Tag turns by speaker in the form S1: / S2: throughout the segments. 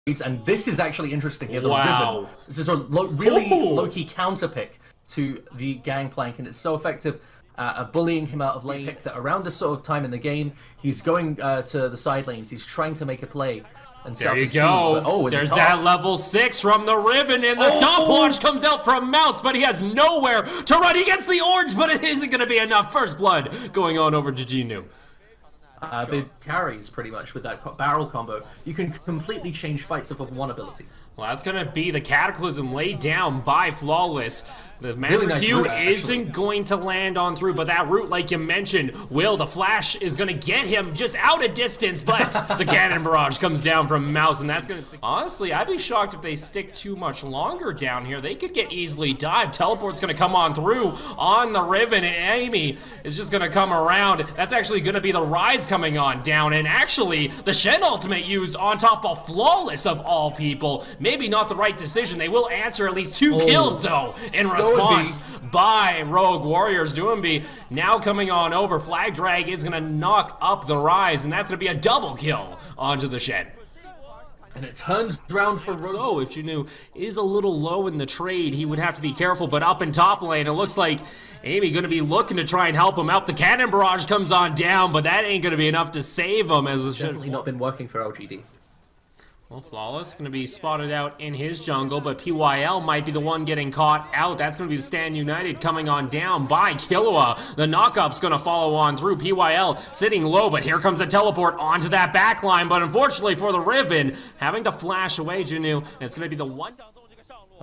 S1: and this is actually interesting here. The
S2: Wow.
S1: Riven. This is a really low-key counter pick to the Gangplank, and it's so effective at bullying him out of lane. Pick that around this sort of time in the game, he's going to the side lanes. He's trying to make a play. And
S2: there you go. There's that level 6 from the Riven, and the stopwatch comes out from Mouse, but he has nowhere to run. He gets the orange, but it isn't going to be enough. First blood going on over to Genu.
S1: The carries pretty much with that barrel combo. You can completely change fights off of one ability.
S2: Well, that's going to be the Cataclysm laid down by Flawless. The magic
S1: Really nice
S2: Q
S1: route,
S2: isn't going to land on through, but that route, like you mentioned, the Flash is going to get him just out of distance, but the Cannon Barrage comes down from Mouse, and that's going to... Honestly, I'd be shocked if they stick too much longer down here. They could get easily dived. Teleport's going to come on through on the Riven, and Amy is just going to come around. That's actually going to be the Rise coming on down, and actually, the Shen ultimate used on top of Flawless of all people. Maybe not the right decision. They will answer at least 2 kills, though, in response by Rogue Warriors. Doomby now coming on over. Flag Drag is going to knock up the Rise, and that's going to be a double kill onto the Shen.
S1: And it turns around for Rogue.
S2: So, if Genu is a little low in the trade, he would have to be careful, but up in top lane, it looks like Amy going to be looking to try and help him out. The Cannon Barrage comes on down, but that ain't going to be enough to save him. As it's
S1: definitely not been working for LGD.
S2: Well, Flawless going to be spotted out in his jungle, but PYL might be the one getting caught out. That's going to be the Stand United coming on down by Killua. The knockup's going to follow on through. PYL sitting low, but here comes a teleport onto that backline. But unfortunately for the Riven, having to flash away Genu, and it's going to be the one...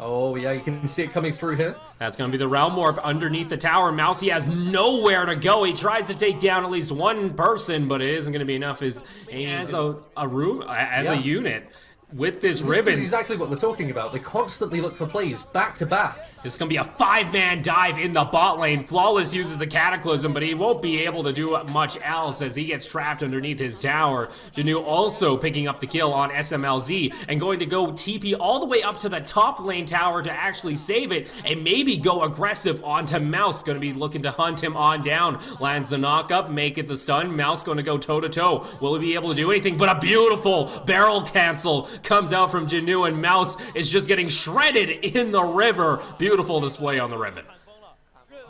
S1: Oh, yeah, you can see it coming through here.
S2: That's going to be the Realm Warp underneath the tower. Mousy has nowhere to go. He tries to take down at least one person, but it isn't going to be enough as a unit. With this Riven.
S1: This is exactly what we're talking about. They constantly look for plays back to back.
S2: It's going to be a 5-man dive in the bot lane. Flawless uses the Cataclysm, but he won't be able to do much else as he gets trapped underneath his tower. Genu also picking up the kill on SMLZ and going to go TP all the way up to the top lane tower to actually save it and maybe go aggressive onto Mouse. Going to be looking to hunt him on down. Lands the knock up, make it the stun. Mouse going to go toe to toe. Will he be able to do anything? But a beautiful barrel cancel comes out from Genu, and Mouse is just getting shredded in the river. Beautiful display on the Riven.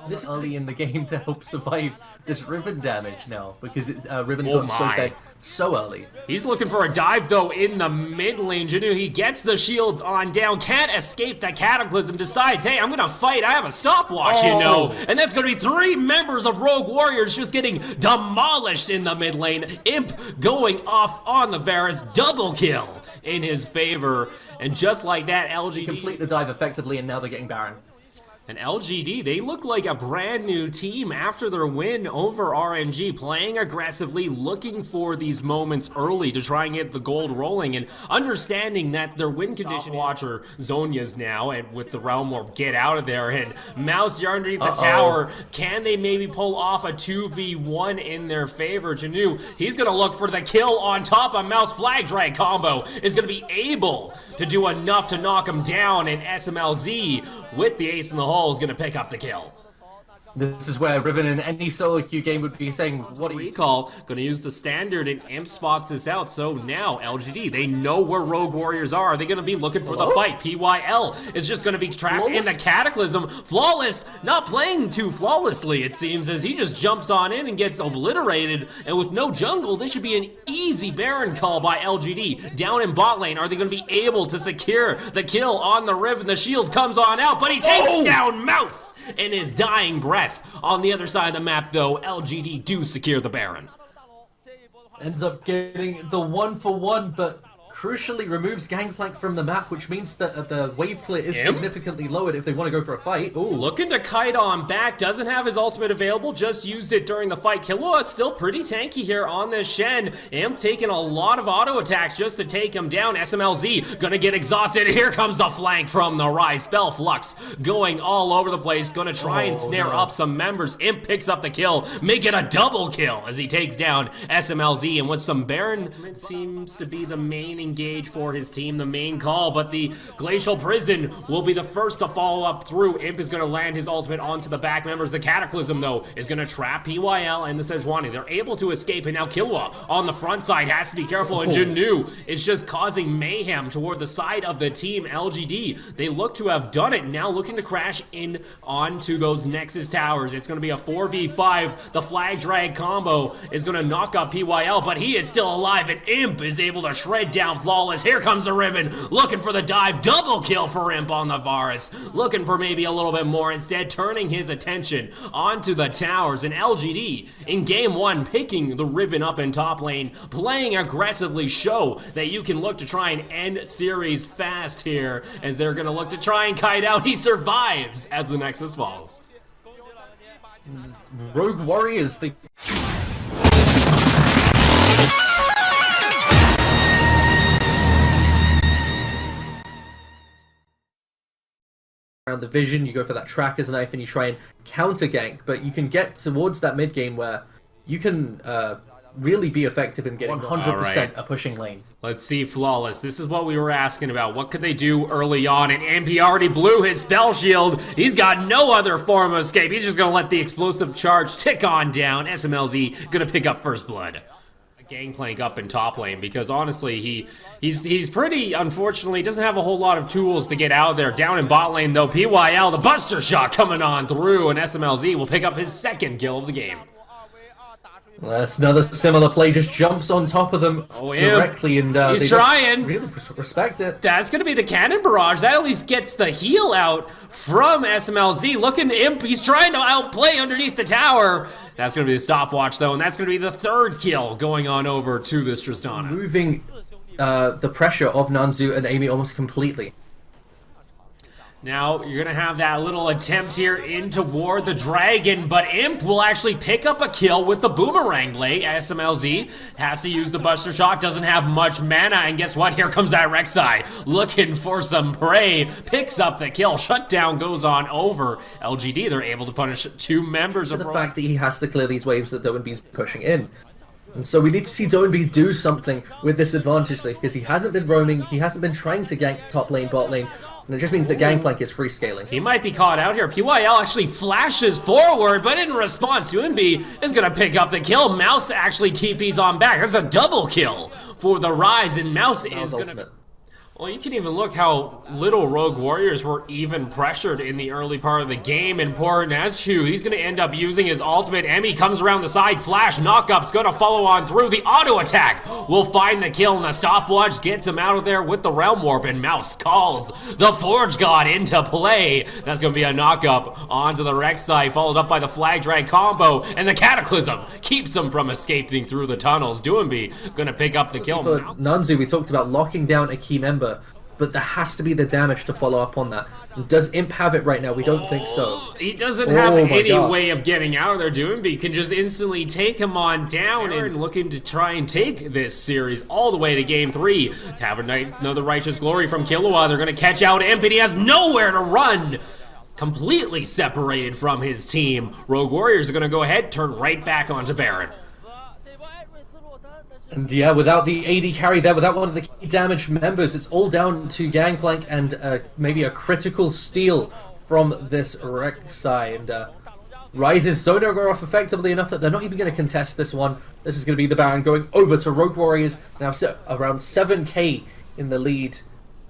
S1: This is early in the game to help survive this Riven damage now, because it's Riven got so fed so early.
S2: He's looking for a dive, though, in the mid lane. Genu, he gets the shields on down, can't escape the Cataclysm, decides, hey, I'm gonna fight, I have a stopwatch, you know. And that's gonna be 3 members of Rogue Warriors just getting demolished in the mid lane. Imp going off on the Varus, double kill in his favor. And just like that, LGD
S1: complete the dive effectively, and now they're getting Baron.
S2: And LGD, they look like a brand new team after their win over RNG, playing aggressively, looking for these moments early to try and get the gold rolling, and understanding that their win condition watcher Zonya's now, and with the Realm Warp, get out of there, and Mouse, you're underneath the tower. Can they maybe pull off a 2v1 in their favor? Genu, he's gonna look for the kill on top of Mouse. Flag Drag combo is gonna be able to do enough to knock him down, and SMLZ with the ace in the hole is going to pick up the kill.
S1: This is where Riven in any solo queue game would be saying, what do you
S2: recall? Going to use the standard, and Imp spots this out. So now LGD, they know where Rogue Warriors are. They're going to be looking for the fight. PYL is just going to be trapped in the Cataclysm. Flawless, not playing too flawlessly, it seems, as he just jumps on in and gets obliterated. And with no jungle, this should be an easy Baron call by LGD. Down in bot lane, are they going to be able to secure the kill on the Riven? The shield comes on out, but he takes down Mouse in his dying breath. On the other side of the map, though, LGD do secure the Baron.
S1: Ends up getting the 1-for-1, but crucially removes Gangplank from the map, which means that the wave clear is significantly lowered if they want to go for a fight. Ooh.
S2: Looking to kite on back, doesn't have his ultimate available, just used it during the fight. Killua still pretty tanky here on this Shen. Imp taking a lot of auto attacks just to take him down. SMLZ gonna get exhausted. Here comes the flank from the Rise. Spell Flux going all over the place, gonna try and snare up some members. Imp picks up the kill, make it a double kill as he takes down SMLZ, and with some Baron, it seems to be the main engage for his team, the main call, but the Glacial Prison will be the first to follow up through. Imp is going to land his ultimate onto the back members. The Cataclysm, though, is going to trap PYL and the Sejuani. They're able to escape, and now Killua on the front side has to be careful, and Janu is just causing mayhem toward the side of the team LGD. They look to have done it, now looking to crash in onto those Nexus towers. It's going to be a 4v5. The flag drag combo is going to knock up PYL, but he is still alive, and Imp is able to shred down Flawless. Here comes the Riven, looking for the dive. Double kill for Imp on the Varus, looking for maybe a little bit more, instead turning his attention onto the towers. And LGD in game 1 picking the Riven up in top lane, playing aggressively, show that you can look to try and end series fast here, as they're going to look to try and kite out. He survives as the Nexus falls.
S1: Rogue Warriors, they... around the vision, you go for that tracker's knife and you try and counter gank, but you can get towards that mid game where you can really be effective in getting 100% a pushing lane.
S2: Let's see Flawless. This is what we were asking about. What could they do early on? And MP already blew his spell shield. He's got no other form of escape. He's just going to let the explosive charge tick on down. SMLZ going to pick up first blood. Gangplank up in top lane, because honestly he's pretty, unfortunately doesn't have a whole lot of tools to get out there. Down in bot lane though, PYL, the buster shot coming on through, and SMLZ will pick up his second kill of the game.
S1: Well, that's another similar play, just jumps on top of them directly, and
S2: he's trying.
S1: Really respect it.
S2: That's going to be the cannon barrage. That at least gets the heal out from SMLZ. Looking Imp, he's trying to outplay underneath the tower. That's going to be the stopwatch though, and that's going to be the third kill going on over to this Tristana.
S1: Moving the pressure of Nanzu and Amy almost completely.
S2: Now, you're going to have that little attempt here in toward the dragon, but Imp will actually pick up a kill with the boomerang blade. SMLZ has to use the buster shot, doesn't have much mana, and guess what? Here comes that Rek'Sai, looking for some prey, picks up the kill, shutdown goes on over. LGD, they're able to punish 2 members of
S1: the fact that he has to clear these waves that Doenbee's pushing in. And so we need to see Doenbee do something with this advantage there, because he hasn't been roaming, he hasn't been trying to gank top lane, bot lane, and it just means that Gangplank is free scaling.
S2: He might be caught out here. PYL actually flashes forward, but in response, Doenbee is going to pick up the kill. Mouse actually TPs on back. There's a double kill for the Rise, and Mouse is going to... Well, you can even look how little Rogue Warriors were even pressured in the early part of the game. And poor Nazhu, he's going to end up using his ultimate. Emmy comes around the side, flash, knockup's going to follow on through. The auto attack will find the kill, and the stopwatch gets him out of there with the Realm Warp. And Mouse calls the Forge God into play. That's going to be a knockup onto the Rek'Sai, followed up by the flag drag combo. And the Cataclysm keeps him from escaping through the tunnels. Doenbee going to pick up the kill.
S1: For Nanzu, we talked about locking down a key member, but there has to be the damage to follow up on that. Does Imp have it right now? We don't think so.
S2: He doesn't have any way of getting out of there. Doenbee can just instantly take him on down, and looking to try and take this series all the way to game 3. Have another Righteous Glory from Killua. They're going to catch out Imp, and he has nowhere to run. Completely separated from his team. Rogue Warriors are going to go ahead, turn right back onto Baron.
S1: And yeah, without the AD carry there, without one of the key damage members, it's all down to Gangplank and maybe a critical steal from this Rek'Sai. And Rise's Zona go off effectively enough that they're not even going to contest this one. This is going to be the Baron going over to Rogue Warriors, now around 7k in the lead.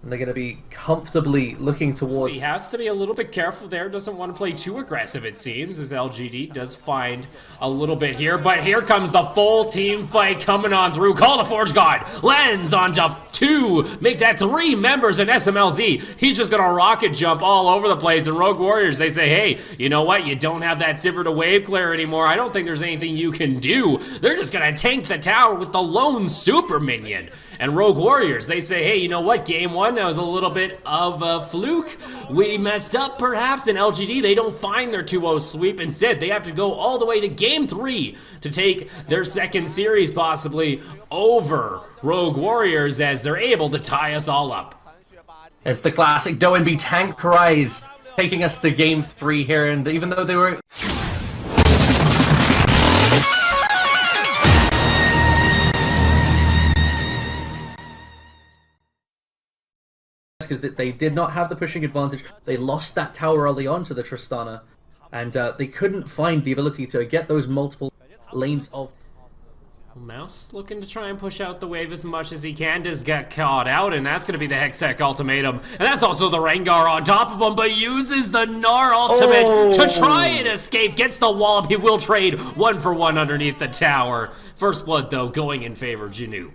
S1: And they're going to be comfortably looking towards...
S2: He has to be a little bit careful there. Doesn't want to play too aggressive, it seems, as LGD does find a little bit here. But here comes the full team fight coming on through. Call the Forge God. Lands onto 2. Make that 3 members in SMLZ. He's just going to rocket jump all over the place. And Rogue Warriors, they say, hey, you know what? You don't have that Sivir to wave clear anymore. I don't think there's anything you can do. They're just going to tank the tower with the lone super minion. And Rogue Warriors, they say, hey, you know what? Game 1, that was a little bit of a fluke. We messed up, perhaps. And LGD, they don't find their 2-0 sweep. Instead, they have to go all the way to Game 3 to take their second series, possibly, over Rogue Warriors, as they're able to tie us all up.
S1: It's the classic Doenbee tank rise, taking us to Game 3 here. And even though they were... because they did not have the pushing advantage. They lost that tower early on to the Tristana, and they couldn't find the ability to get those multiple lanes of...
S2: Mouse looking to try and push out the wave as much as he can, does get caught out, and that's going to be the Hextech ultimatum. And that's also the Rengar on top of him, but uses the Gnar ultimate to try and escape. Gets the wallop. He will trade 1-for-1 underneath the tower. First blood, though, going in favor of Jinu.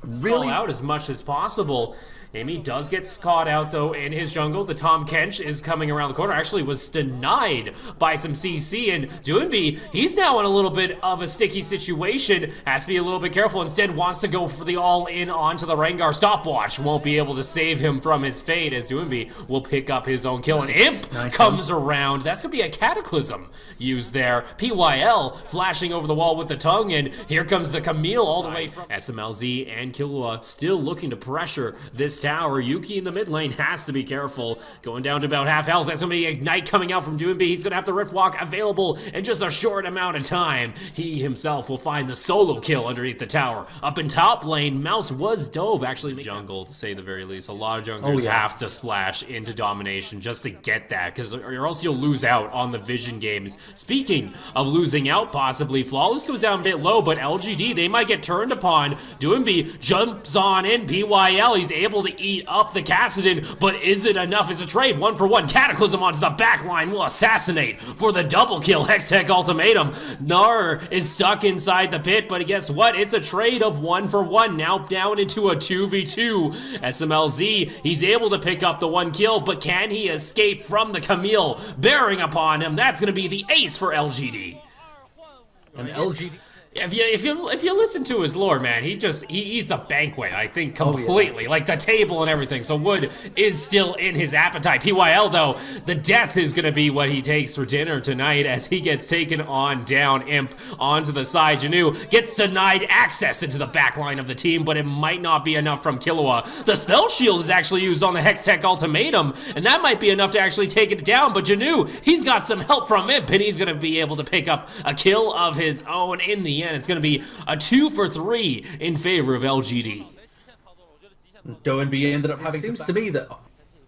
S2: Really out as much as possible. Amy does get caught out, though, in his jungle. The Tom Kench is coming around the corner. Actually was denied by some CC, and Doinby, he's now in a little bit of a sticky situation. Has to be a little bit careful. Instead, wants to go for the all-in onto the Rengar. Stopwatch won't be able to save him from his fate, as Doinby will pick up his own kill. And Imp comes around. That's going to be a Cataclysm used there. PYL flashing over the wall with the tongue, and here comes the Camille all the way from SMLZ and Killua still looking to pressure this tower. Yuki in the mid lane has to be careful. Going down to about half health. That's going to be Ignite coming out from Doinby. He's going to have the Rift Walk available in just a short amount of time. He himself will find the solo kill underneath the tower. Up in top lane, Mouse was dove. Actually, jungle, to say the very least. A lot of junglers have to splash into domination just to get that, because or else you'll lose out on the vision games. Speaking of losing out, possibly, Flawless goes down a bit low, but LGD, they might get turned upon. Doinby jumps on in. PYL, he's able to eat up the Kassadin, but is it enough? It's a trade, 1-for-1. Cataclysm onto the back line will assassinate for the double kill. Hextech ultimatum. Gnar is stuck inside the pit, but guess what? It's a trade of 1-for-1. Now down into a 2v2. SMLZ, he's able to pick up the 1 kill, but can he escape from the Camille bearing upon him? That's going to be the ace for LGD.
S1: And LGD...
S2: If you listen to his lore, man, he eats a banquet, I think, completely. Like the table and everything. So wood is still in his appetite. PYL, though, the death is going to be what he takes for dinner tonight as he gets taken on down. Imp onto the side. Janu gets denied access into the back line of the team, but it might not be enough from Killua. The spell shield is actually used on the Hextech ultimatum, and that might be enough to actually take it down. But Janu, he's got some help from Imp, and he's going to be able to pick up a kill of his own in the end. It's going to be a 2-for-3 in favor of LGD.
S1: Doinby ended up having... It seems to me that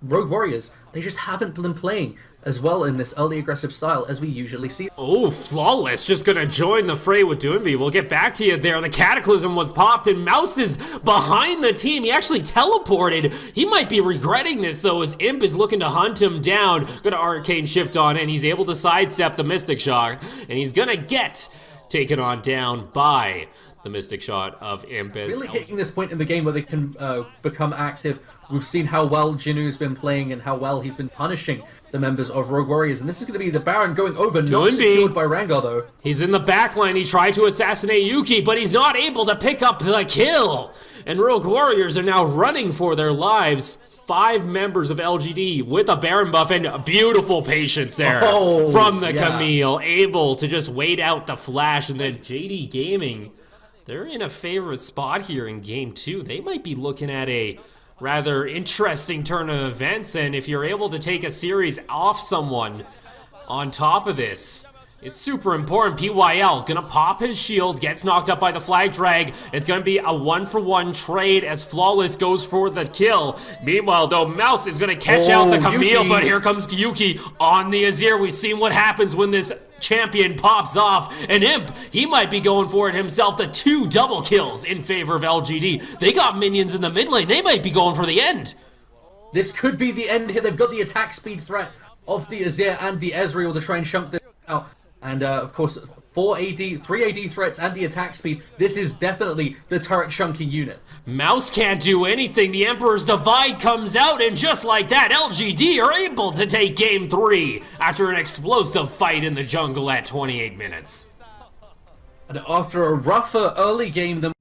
S1: Rogue Warriors, they just haven't been playing as well in this early aggressive style as we usually see.
S2: Oh, Flawless just going to join the fray with Doinby. We'll get back to you there. The Cataclysm was popped, and Mouse is behind the team. He actually teleported. He might be regretting this, though, as Imp is looking to hunt him down. Going to Arcane Shift on, and he's able to sidestep the Mystic Shot, and he's going to get taken on down by the Mystic Shot of Imp.
S1: Really hitting this point in the game where they can become active. We've seen how well Jinu's been playing and how well he's been punishing the members of Rogue Warriors. And this is going to be the Baron going over, not secured by Rengar, though.
S2: He's in the back line. He tried to assassinate Yuki, but he's not able to pick up the kill. And Rogue Warriors are now running for their lives. 5 members of LGD with a Baron buff, and beautiful patience there from the Camille, able to just wait out the flash. And then LGD Gaming, they're in a favorite spot here in game 2. They might be looking at a rather interesting turn of events, and if you're able to take a series off someone on top of this, it's super important. PYL gonna pop his shield, gets knocked up by the flag drag. It's gonna be a 1-for-1 trade as Flawless goes for the kill. Meanwhile, though, Mouse is gonna catch out the Camille, but here comes Yuki on the Azir. We've seen what happens when this champion pops off. And Imp, he might be going for it himself. The 2 double kills in favor of LGD. They got minions in the mid lane. They might be going for the end.
S1: This could be the end here. They've got the attack speed threat of the Azir and the Ezreal to try and shump this out. And of course, 3 AD threats and the attack speed. This is definitely the turret chunking unit.
S2: Mouse can't do anything. The Emperor's Divide comes out, and just like that, LGD are able to take game 3 after an explosive fight in the jungle at 28 minutes.
S1: And after a rougher early game than